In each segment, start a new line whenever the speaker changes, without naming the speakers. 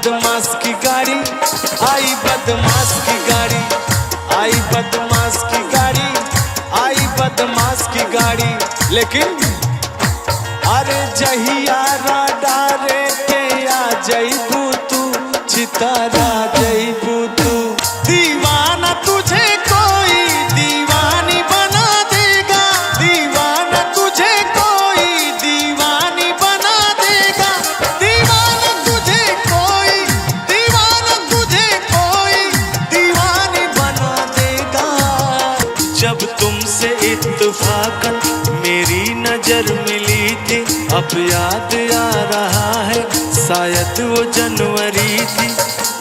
बदमाश की गाड़ी, आई बदमाश की गाड़ी, आई बदमाश की गाड़ी, आई बदमाश की गाड़ी। लेकिन अरे जहिया डारे के आ जईबू तू, चितारा जईबू तू। दीवाना तुझे कोई दीवानी बना देगा, दीवाना तुझे कोई दीवानी बना देगा, दीवाना तुझे कोई, दीवाना तुझे कोई दीवानी बना देगा। जब तुमसे इत्तेफाकन मेरी नजर मिली थी, अब याद आ रहा है शायद वो जनवरी थी।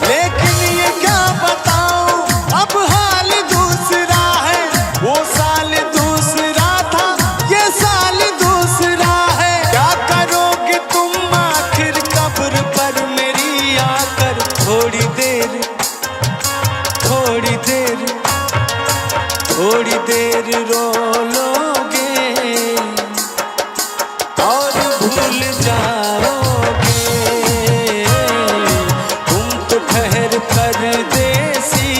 लेकिन ये क्या बताऊं अब हाल दूसरा है, वो साल दूसरा था, ये साल दूसरा है। क्या करोगे तुम आखिर कब्र पर मेरी आकर, थोड़ी देर थोड़ी देर थोड़ी देर रो लोगे और भूल जाओगे। तुम तो ठहर परदेसी,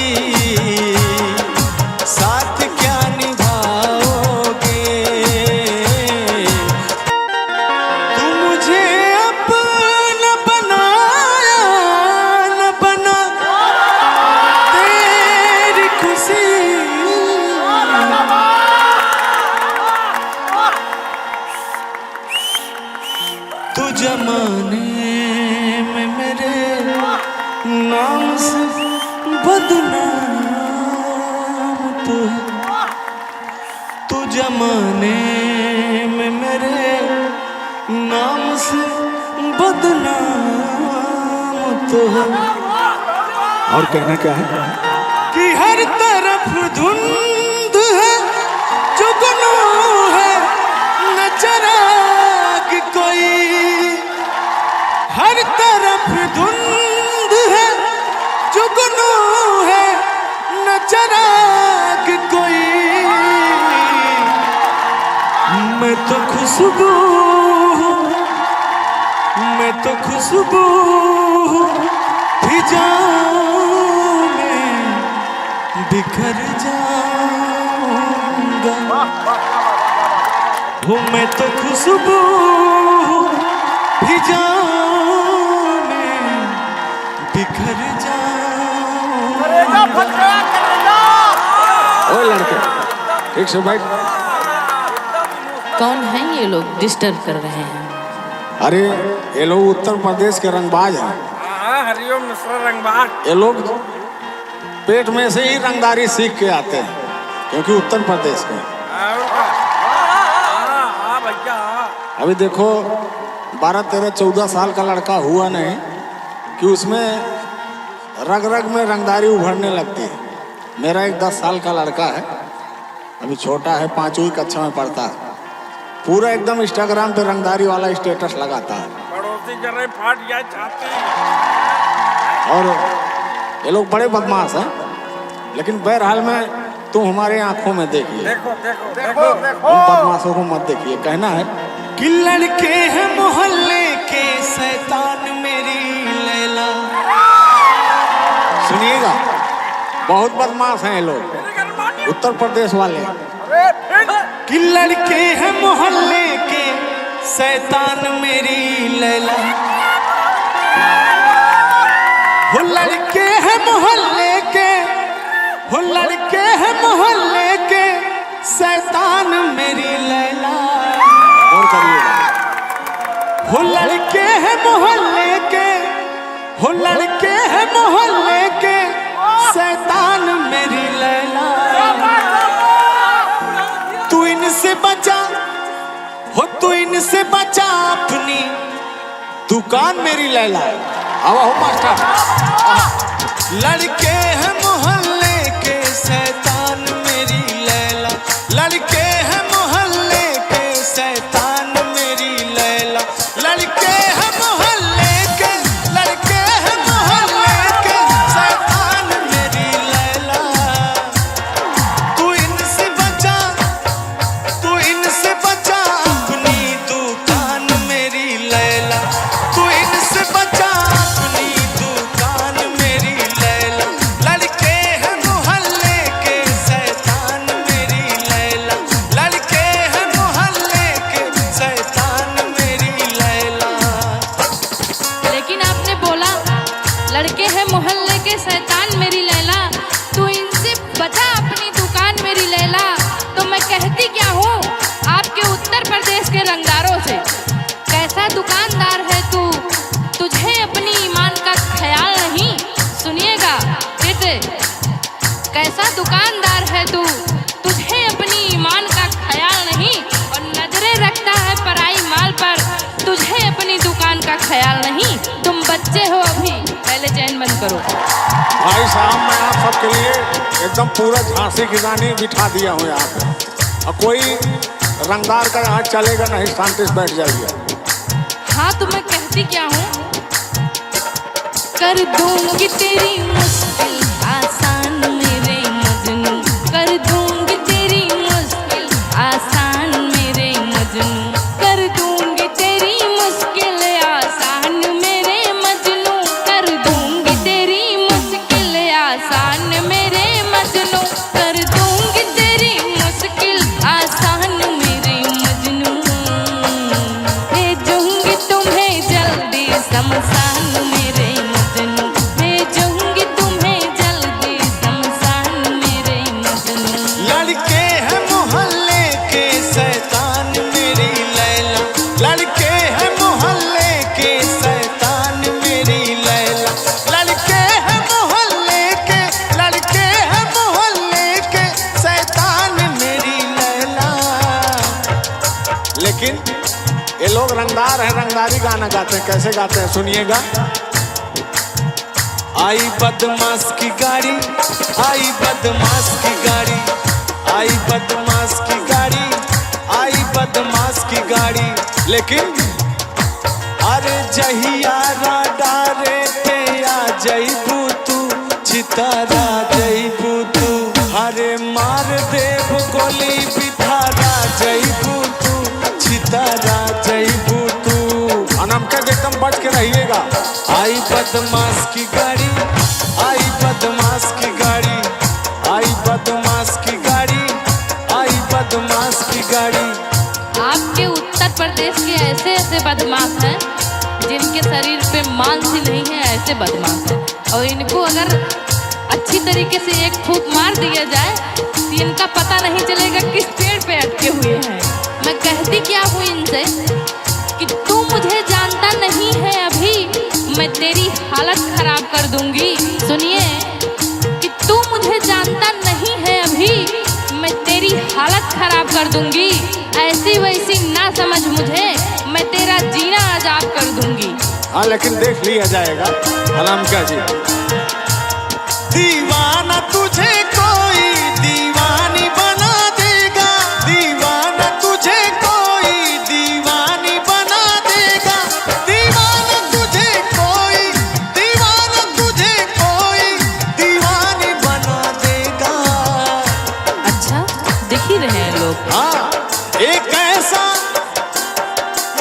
साथ क्या निभाओगे। तू मुझे अपना बनाया न बना तेरी खुशी, तू जमाने में मेरे नाम से बदनाम तो है, तू जमाने में मेरे नाम से बदनाम तो है।
और कहना क्या है?
कि हर तरफ धुंध है, जुगनू है न चराग कोई, हर तरफ धुंध है, जुगनू है न चराग कोई। मैं तो खुशबू हूँ, मैं तो खुशबू हूँ, फिजाओं में बिखर जाऊंगा। हूँ मैं तो खुशबू हूँ, फिजाओं में बिखर जाऊंगा।
ओ लड़के ठीक से बैठ।
कौन है ये लोग डिस्टर्ब कर रहे हैं?
अरे ये लोग उत्तर प्रदेश के रंगबाज हैं।
हरिओम मिश्रा रंगबाज।
ये लोग पेट में से ही रंगदारी सीख के आते हैं, क्योंकि उत्तर प्रदेश के। अभी देखो 12, 13, 14 साल का लड़का हुआ नहीं कि उसमें रग रग में रंगदारी उभरने लगती है। मेरा एक 10 साल का लड़का है, अभी छोटा है, 5वीं कक्षा में पढ़ता है, पूरा एकदम इंस्टाग्राम पे रंगदारी वाला स्टेटस लगाता है।
पड़ोसी जरा फाट जाए चाहते हैं।
और ये लोग बड़े बदमाश हैं, लेकिन बहरहाल में तुम हमारे आंखों में देखिए,
देखो देखो देखो देखो,
उन बदमाशों को मत देखिए। कहना है
कि लड़के हैं मोहल्ले के शैतान मेरी लैला।
सुनिएगा, बहुत बदमाश हैं ये लोग, उत्तर प्रदेश वाले।
कि लड़के हैं मोहल्ले के शैतान मेरी लैला, वो लड़के हैं मोहल्ले के, वो लड़के हैं मोहल्ले के शैतान मेरी लैला।
और करिएगा,
वो लड़के हैं मोहल्ले के, वो लड़के हैं मोहल्ले के शैतान मेरी लैला। तू इनसे बचा हो, तू इनसे बचा अपनी दुकान मेरी लैला।
अब हो मास्टर।
लड़के हैं मोहल्ले के शैतान मेरी लैला, लड़के हैं मोहल्ले के शैतान मेरी लैला, लड़के हैं मोहल्ले के, लड़के हैं मोहल्ले के शैतान मेरी लैला। तू इनसे बचा, तू इनसे बचा अपनी दुकान मेरी लैला, तू इनसे बचा अपनी दुकान
करो।
भाई साहब, मैं आप सबके लिए एकदम पूरा झांसी की रानी बिठा दिया हूँ यहाँ पे, और कोई रंगदार का यहाँ चलेगा नहीं, शांति से बैठ जाइए।
हाँ तो मैं कहती क्या हूँ, कर दूंगी तेरी मुश्किल आसान मेरे मजनू, कर दूंगी तेरी मुश्किल आसान मेरे मजनू, कर दूंगी तेरी मुश्किल आसान मेरे मजनू, कर दूंगी तेरी मुश्किल आसान मेरे मजनू, कर दूंगी तेरी मुश्किल आसान मेरे मजनू, भेजूंगी तुम्हें जल्दी शमशान मेरे मजनू, भेजूंगी तुम्हें जल्दी शमशान मेरे मजनू।
लड़के हैं मोहल्ले के शैतान मेरी लैला, लड़के हैं मोहल्ले के शैतान मेरी लैला, लड़के हैं मोहल्ले के, लड़के हैं मोहल्ले के शैतान मेरी लैला।
लेकिन ये लोग रंगदार हैं, रंगदारी गाना गाते हैं। कैसे गाते हैं सुनिएगा।
आई बदमाश की गाड़ी, आई बदमाश की गाड़ी, आई बदमाश की गाड़ी, आई बदमाश की गाड़ी।
लेकिन
अरे जहिया डारे पे आ जईबू तू, चितारा जईबू तू, अरे मार देव गोली बिठारा जईबू तू, चितारा जईबू तू।
अनमका एकदम बच के रहिएगा।
आई बदमाश की गाड़ी, आई बदमाश की गाड़ी, आई बदमाश की गाड़ी, आई बदमाश की गाड़ी।
आपके उत्तर प्रदेश के ऐसे ऐसे बदमाश हैं जिनके शरीर पे मांस ही नहीं है, ऐसे बदमाश हैं, और इनको अगर अच्छी तरीके से एक फूंक मार दिया जाए तो इनका पता नहीं चलेगा किस पेड़ पे अटके हुए हैं। मैं कहती क्या हूँ इनसे कि तू मुझे जानता नहीं है अभी, मैं तेरी हालत खराब कर दूंगी। सुनिए कि तू मुझे जानता नहीं है अभी, मैं तेरी हालत खराब कर दूंगी, ऐसी वैसी ना समझ मुझे, मैं तेरा जीना आजाद कर दूंगी।
हाँ, लेकिन देख लिया जाएगा। अनमका जी,
दीवाना तुझे कोई दीवानी बना देगा, दीवाना तुझे कोई दीवानी बना देगा, दीवाना तुझे कोई, दीवाना तुझे कोई दीवानी बना देगा।
अच्छा दिख ही रहे हैं लोग।
हाँ, एक ऐसा,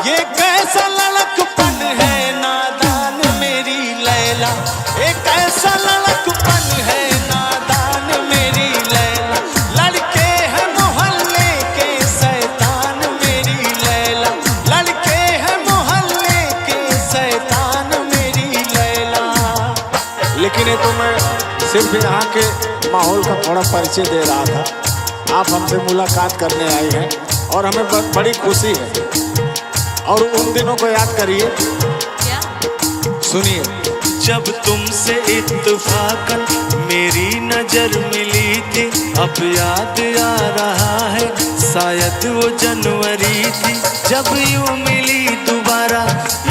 ये कैसा लड़कपन है नादान मेरी लैला, एक ऐसा लड़कपन है नादान मेरी लैला, लड़के हैं मोहल्ले के शैतान मेरी लैला, लड़के हैं मोहल्ले के शैतान मेरी लैला।
लेकिन ये तो मैं सिर्फ यहाँ के माहौल का थोड़ा परिचय दे रहा था। आप हमसे मुलाकात करने आए हैं और हमें बड़ी खुशी है। और उन दिनों को याद करिए।
क्या?
सुनिए।
जब तुमसे इत्तफाकन मेरी नजर मिली थी, अब याद आ रहा है शायद वो जनवरी थी, जब यूं मिली दोबारा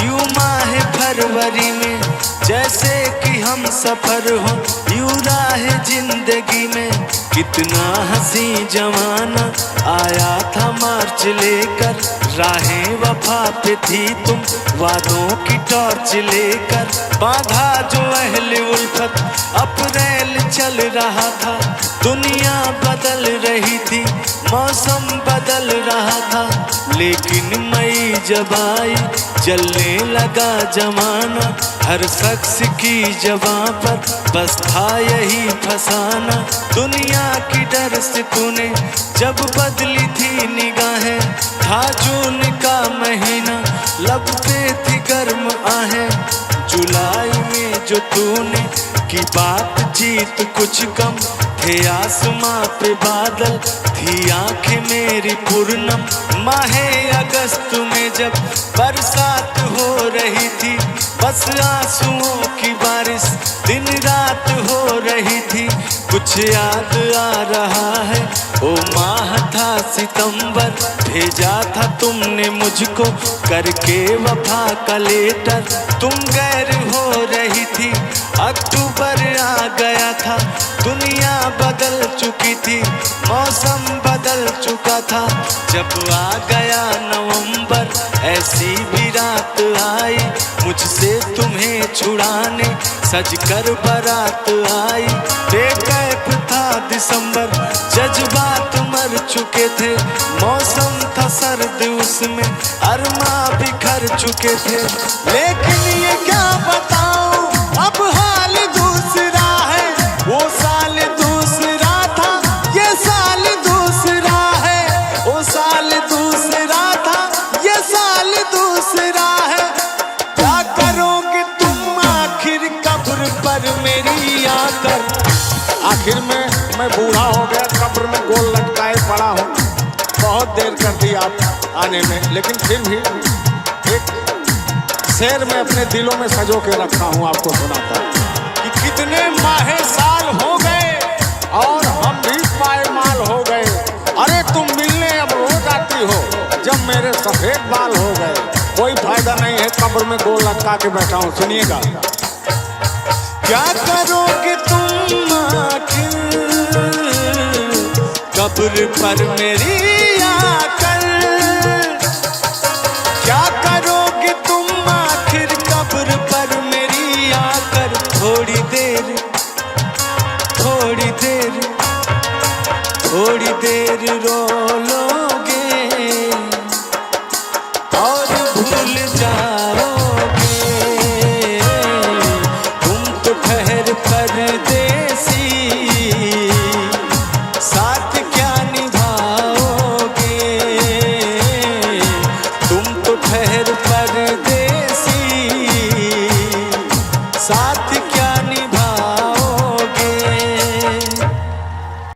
यूं माह फरवरी में, जैसे कि हम सफर हो यूं राह जिंदगी में। कितना हंसी जमाना आया था मार्च लेकर, राहें वफा पे थी तुम वादों की टॉर्च लेकर, बांधा जो अहले उल्फत अप्रैल चल रहा था, दुनिया बदल रही थी, मौसम बदल रहा था, लेकिन मई जब आई जलने लगा जमाना, हर शख्स की जबां पर बस था यही फसाना। दुनिया की डर से तूने जब बदली थी निगाहें, था जून का महीना लब पे थी गर्म आहें, जुलाई में जो तूने की बातचीत कुछ कम, थे आसमां पे बादल थी आंखें मेरी पूर्णम। माहे अगस्त में जब बरसात हो रही थी, बस आंसुओं की बारिश दिन रात हो रही थी। कुछ याद आ रहा है ओ माह था सितंबर, भेजा था तुमने मुझको करके वफा का लेटर। तुम गैर हो रही थी, अक्टूबर आ गया था, दुनिया बदल चुकी थी, मौसम बदल चुका था। जब आ गया नवंबर, ऐसी भी रात आई, मुझसे तुम्हें छुड़ाने सज कर बारात आई। बेकैफ था दिसंबर, जज्बात मर चुके थे, मौसम था सर्द उसमें अरमा बिखर चुके थे। लेकिन ये क्या बताऊं, अब हाल दूसरा है, वो साल दूसरा था, ये साल दूसरा है, वो साल दूसरा था, ये साल दूसरा है। क्या करोगे तुम आखिर कब्र पर मेरी आकर। आखिर में मैं बूढ़ा हो गया, कब्र में गोल लटकाए पड़ा हूँ। बहुत देर कर दी आप आने में, लेकिन फिर भी एक शेर में अपने दिलों में सजो के रखा हूँ, आपको सुनाता कि कितने माहे साल हो गए और हम भी पायमाल हो गए। अरे तुम मिलने अब रोज आती हो, जब मेरे सफेद बाल हो गए। कोई फायदा नहीं है कब्र में गोल लटका के बैठा हूँ। सुनिएगा, क्या करोगे तुम आखिर कब्र पर मेरी आकर। क्या करोगे तुम आखिर कब्र पर मेरी आकर। थोड़ी देर थोड़ी देर थोड़ी देर रो लो